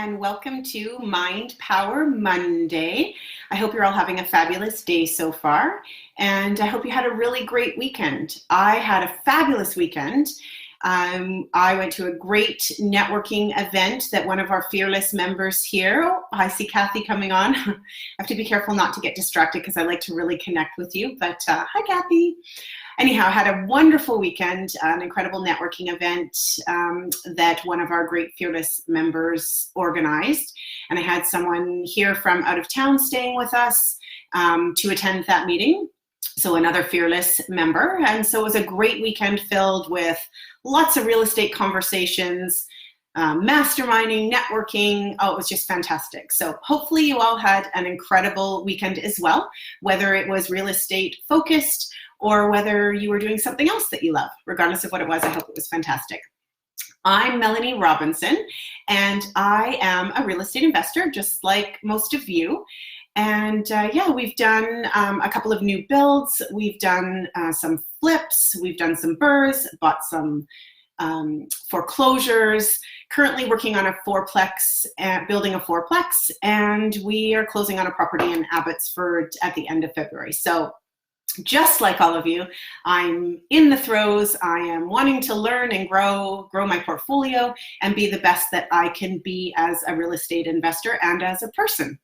and welcome to Mind Power Monday. I hope you're all having a fabulous day so far, and I hope you had a really great weekend. I had a fabulous weekend. I went to a great networking event that one of our fearless members here, I see Kathy coming on. I have to be careful not to get distracted because I like to really connect with you, but hi Kathy. Anyhow, I had a wonderful weekend, an incredible networking event that one of our great fearless members organized. And I had someone here from out of town staying with us to attend that meeting. So another fearless member. And so it was a great weekend filled with lots of real estate conversations, masterminding, networking. Oh, it was just fantastic. So hopefully you all had an incredible weekend as well, whether it was real estate focused or whether you were doing something else that you love. Regardless of what it was, I hope it was fantastic. I'm Melanie Robinson, and I am a real estate investor, just like most of you. And yeah, we've done a couple of new builds. We've done some flips. We've done some BRRRRs, bought some foreclosures, currently working on a fourplex, building a fourplex, and we are closing on a property in Abbotsford at the end of February. So just like all of you, I'm in the throes. I am wanting to learn and grow my portfolio and be the best that I can be as a real estate investor and as a person.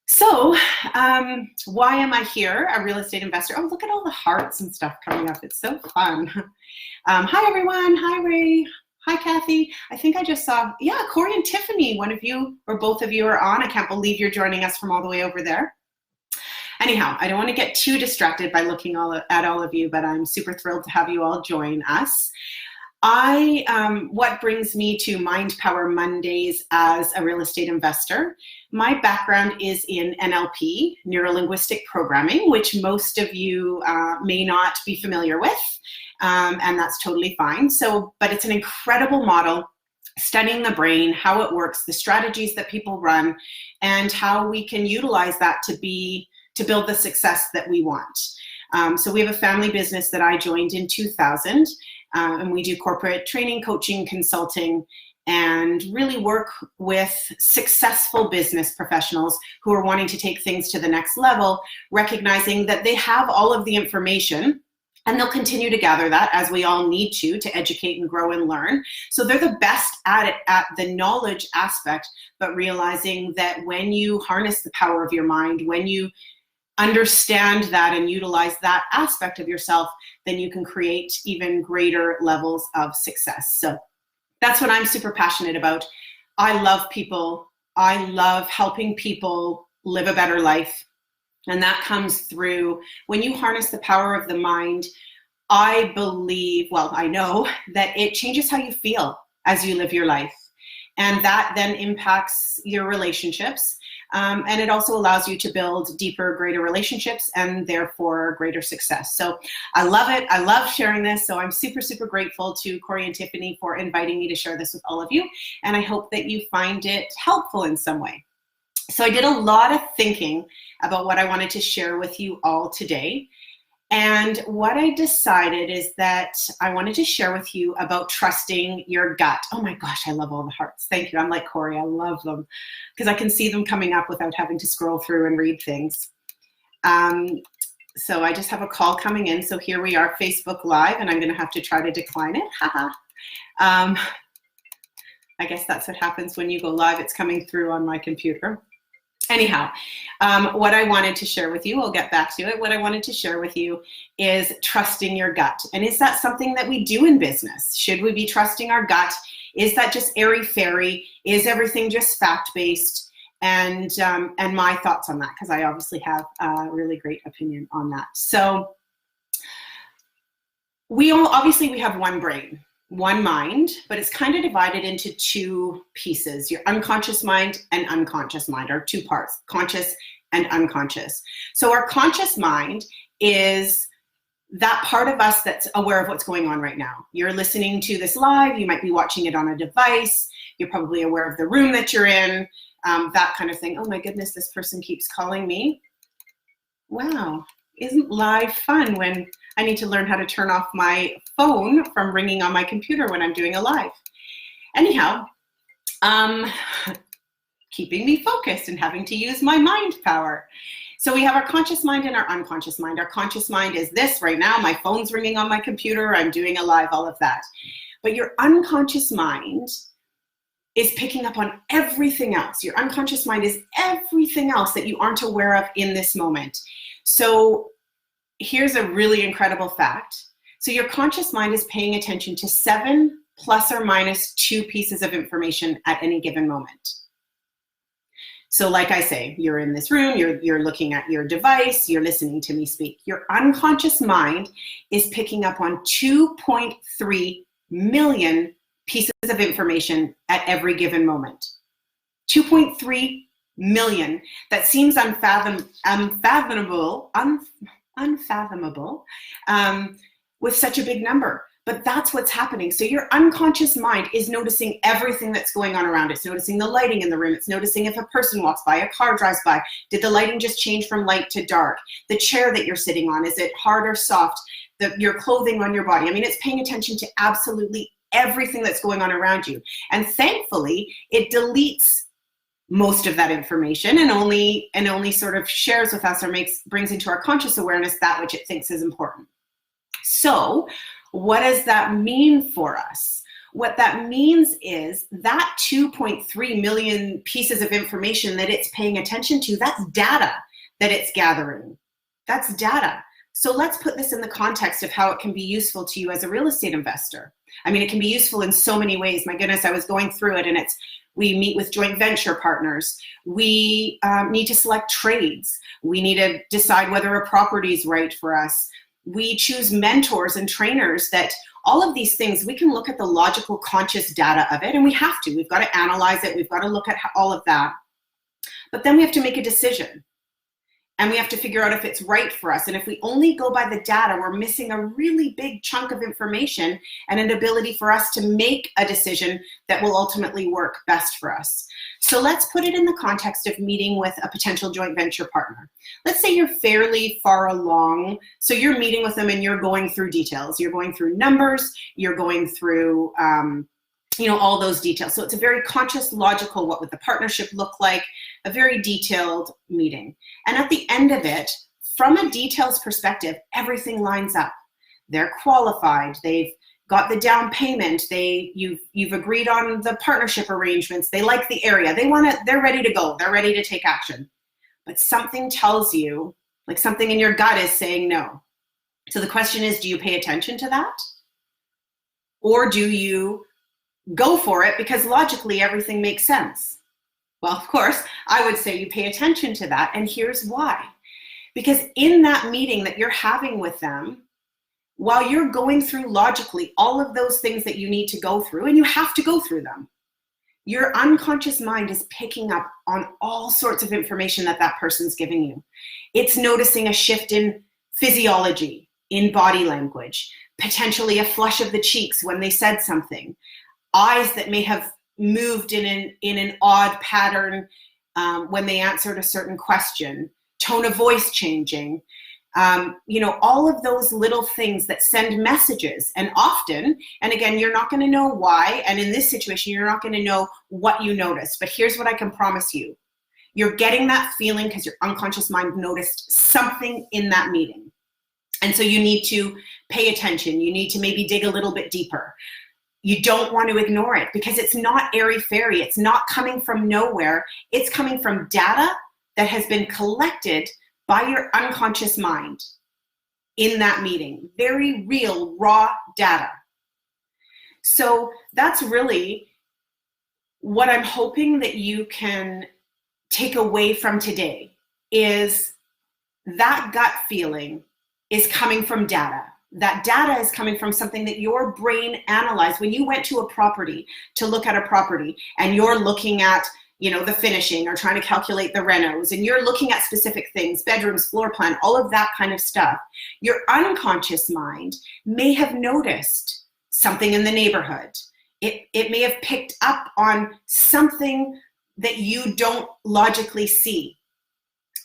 So why am I here, a real estate investor? Oh, look at all the hearts and stuff coming up. It's so fun. Hi, everyone. Hi, Ray. Hi, Kathy. I think I just saw, yeah, Corey and Tiffany, one of you or both of you are on. I can't believe you're joining us from all the way over there. Anyhow, I don't want to get too distracted by looking at all of you, but I'm super thrilled to have you all join us. What brings me to Mind Power Mondays as a real estate investor? My background is in NLP, neuro-linguistic programming, which most of you may not be familiar with, and that's totally fine. But it's an incredible model, studying the brain, how it works, the strategies that people run, and how we can utilize that to build the success that we want. So we have a family business that I joined in 2000, and we do corporate training, coaching, consulting, and really work with successful business professionals who are wanting to take things to the next level, recognizing that they have all of the information and they'll continue to gather that, as we all need to educate and grow and learn. So they're the best at it, at the knowledge aspect, but realizing that when you harness the power of your mind, when you understand that and utilize that aspect of yourself, then you can create even greater levels of success. So that's what I'm super passionate about. I love people. I love helping people live a better life. And that comes through when you harness the power of the mind. I believe, well, I know that it changes how you feel as you live your life. And that then impacts your relationships. And it also allows you to build deeper, greater relationships and therefore greater success. So I love it. I love sharing this. So I'm super, super grateful to Corey and Tiffany for inviting me to share this with all of you. And I hope that you find it helpful in some way. So I did a lot of thinking about what I wanted to share with you all today. And what I decided is that I wanted to share with you about trusting your gut. Oh my gosh, I love all the hearts. Thank you. I'm like Corey, I love them because I can see them coming up without having to scroll through and read things. So I just have a call coming in. So here we are, Facebook Live, and I'm going to have to try to decline it. Haha. I guess that's what happens when you go live. It's coming through on my computer. Anyhow, what I wanted to share with you, I'll get back to it. What I wanted to share with you is trusting your gut. And is that something that we do in business? Should we be trusting our gut? Is that just airy-fairy? Is everything just fact-based? And my thoughts on that, because I obviously have a really great opinion on that. So we have one brain, one mind, but it's kind of divided into two pieces. Your unconscious mind and unconscious mind are two parts, conscious and unconscious. So our conscious mind is that part of us that's aware of what's going on right now. You're listening to this live, you might be watching it on a device, you're probably aware of the room that you're in, that kind of thing. Oh my goodness, this person keeps calling me. Wow, isn't live fun when I need to learn how to turn off my phone from ringing on my computer when I'm doing a live. Anyhow, keeping me focused and having to use my mind power. So we have our conscious mind and our unconscious mind. Our conscious mind is this right now, my phone's ringing on my computer, I'm doing a live, all of that. But your unconscious mind is picking up on everything else. Your unconscious mind is everything else that you aren't aware of in this moment. So here's a really incredible fact. So your conscious mind is paying attention to 7 plus or minus 2 pieces of information at any given moment. So like I say, you're in this room, you're looking at your device, you're listening to me speak. Your unconscious mind is picking up on 2.3 million pieces of information at every given moment. 2.3 million. That seems unfathomable with such a big number. But that's what's happening. So your unconscious mind is noticing everything that's going on around it. It's noticing the lighting in the room. It's noticing if a person walks by, a car drives by. Did the lighting just change from light to dark? The chair that you're sitting on, is it hard or soft? Your clothing on your body. I mean, it's paying attention to absolutely everything that's going on around you. And thankfully, it deletes most of that information and only sort of shares with us or brings into our conscious awareness that which it thinks is important. So what does that mean for us? What that means is that 2.3 million pieces of information that it's paying attention to, that's data that it's gathering. That's data. So let's put this in the context of how it can be useful to you as a real estate investor. I mean, it can be useful in so many ways. My goodness, I was going through it, and we meet with joint venture partners. We need to select trades. We need to decide whether a property is right for us. We choose mentors and trainers. That all of these things, we can look at the logical, conscious data of it, and we have to. We've got to analyze it. We've got to look at all of that. But then we have to make a decision. And we have to figure out if it's right for us. And if we only go by the data, we're missing a really big chunk of information and an ability for us to make a decision that will ultimately work best for us. So let's put it in the context of meeting with a potential joint venture partner. Let's say you're fairly far along. So you're meeting with them and you're going through details. You're going through numbers. You're going through all those details. So it's a very conscious, logical, what would the partnership look like, a very detailed meeting. And at the end of it, from a details perspective, everything lines up. They're qualified. They've got the down payment. You've agreed on the partnership arrangements. They like the area. They're ready to go. They're ready to take action. But something tells you, like something in your gut is saying no. So the question is, do you pay attention to that? Or do you go for it because logically everything makes sense? Well, of course, I would say you pay attention to that, and here's why. Because in that meeting that you're having with them, while you're going through logically all of those things that you need to go through, and you have to go through them, your unconscious mind is picking up on all sorts of information that person's giving you. It's noticing a shift in physiology, in body language, potentially a flush of the cheeks when they said something, eyes that may have moved in an odd pattern when they answered a certain question, tone of voice changing, all of those little things that send messages. And often, and again, you're not going to know why, and in this situation, you're not going to know what you noticed. But here's what I can promise you. You're getting that feeling because your unconscious mind noticed something in that meeting. And so you need to pay attention. You need to maybe dig a little bit deeper. You don't want to ignore it because it's not airy-fairy. It's not coming from nowhere. It's coming from data that has been collected by your unconscious mind in that meeting. Very real, raw data. So that's really what I'm hoping that you can take away from today, is that gut feeling is coming from data. That data is coming from something that your brain analyzed. When you went to a property to look at a property and you're looking at, the finishing or trying to calculate the renos, and you're looking at specific things, bedrooms, floor plan, all of that kind of stuff, your unconscious mind may have noticed something in the neighborhood. It may have picked up on something that you don't logically see.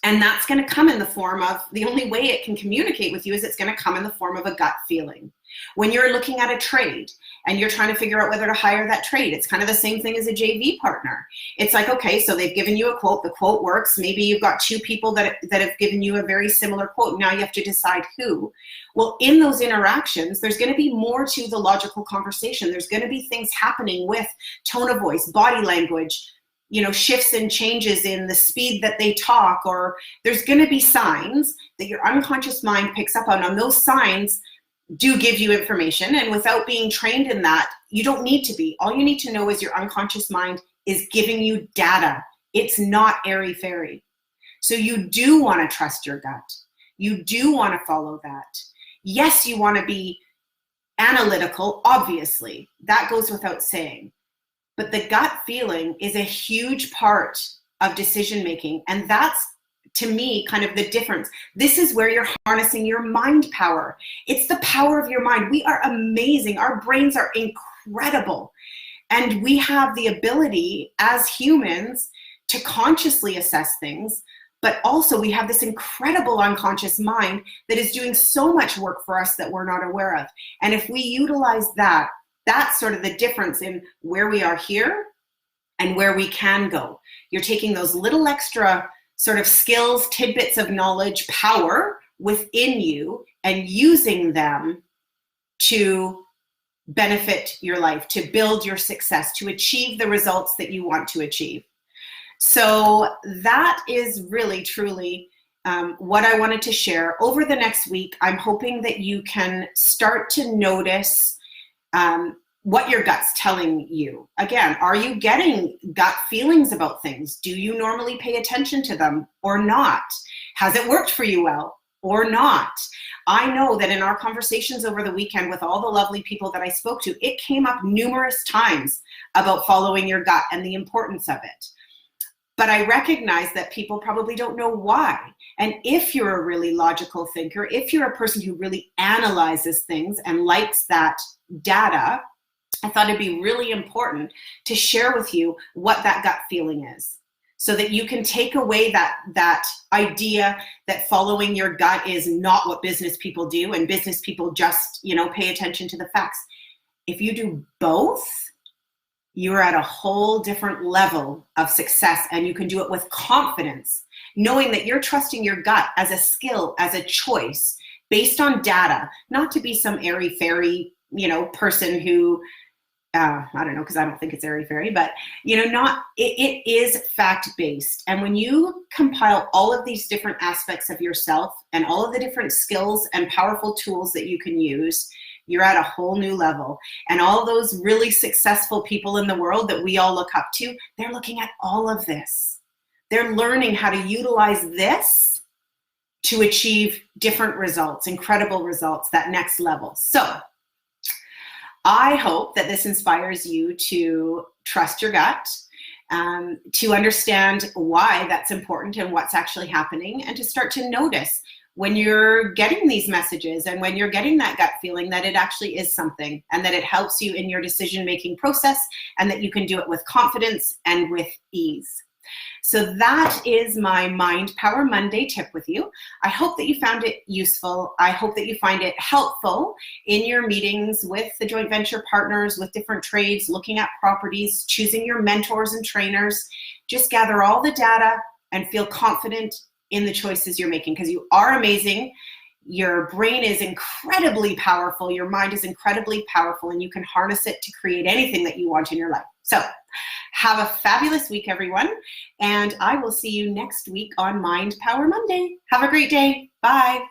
And that's going to come in the form of, the only way it can communicate with you is it's going to come in the form of a gut feeling. When you're looking at a trade and you're trying to figure out whether to hire that trade. It's kind of the same thing as a JV partner. It's like, okay, so they've given you a quote, the quote works. Maybe you've got two people that have given you a very similar quote. Now you have to decide who. Well, in those interactions, there's going to be more to the logical conversation. There's going to be things happening with tone of voice, body language, shifts and changes in the speed that they talk, or there's going to be signs that your unconscious mind picks up on. And those signs do give you information, and without being trained in that, you don't need to be. All you need to know is your unconscious mind is giving you data. It's not airy-fairy. So you do want to trust your gut. You do want to follow that. Yes, you want to be analytical, obviously. That goes without saying. But the gut feeling is a huge part of decision making. And that's, to me, kind of the difference. This is where you're harnessing your mind power. It's the power of your mind. We are amazing. Our brains are incredible. And we have the ability as humans to consciously assess things, but also we have this incredible unconscious mind that is doing so much work for us that we're not aware of. And if we utilize that, that's sort of the difference in where we are here and where we can go. You're taking those little extra sort of skills, tidbits of knowledge, power within you, and using them to benefit your life, to build your success, to achieve the results that you want to achieve. So that is really, truly what I wanted to share. Over the next week, I'm hoping that you can start to notice what your gut's telling you. Again, are you getting gut feelings about things? Do you normally pay attention to them or not? Has it worked for you well or not? I know that in our conversations over the weekend with all the lovely people that I spoke to, it came up numerous times about following your gut and the importance of it. But I recognize that people probably don't know why. And if you're a really logical thinker, if you're a person who really analyzes things and likes that data, I thought it'd be really important to share with you what that gut feeling is, so that you can take away that idea that following your gut is not what business people do, and business people just, pay attention to the facts. If you do both, you're at a whole different level of success, and you can do it with confidence, knowing that you're trusting your gut as a skill, as a choice, based on data, not to be some airy-fairy, person who, I don't know, because I don't think it's airy-fairy, but, it is fact-based. And when you compile all of these different aspects of yourself and all of the different skills and powerful tools that you can use, you're at a whole new level. And all those really successful people in the world that we all look up to, they're looking at all of this. They're learning how to utilize this to achieve different results, incredible results, that next level. So I hope that this inspires you to trust your gut, to understand why that's important and what's actually happening, and to start to notice when you're getting these messages and when you're getting that gut feeling that it actually is something, and that it helps you in your decision-making process, and that you can do it with confidence and with ease. So that is my Mind Power Monday tip with you. I hope that you found it useful. I hope that you find it helpful in your meetings with the joint venture partners, with different trades, looking at properties, choosing your mentors and trainers. Just gather all the data and feel confident in the choices you're making, because you are amazing. Your brain is incredibly powerful. Your mind is incredibly powerful, and you can harness it to create anything that you want in your life. So have a fabulous week, everyone. And I will see you next week on Mind Power Monday. Have a great day. Bye.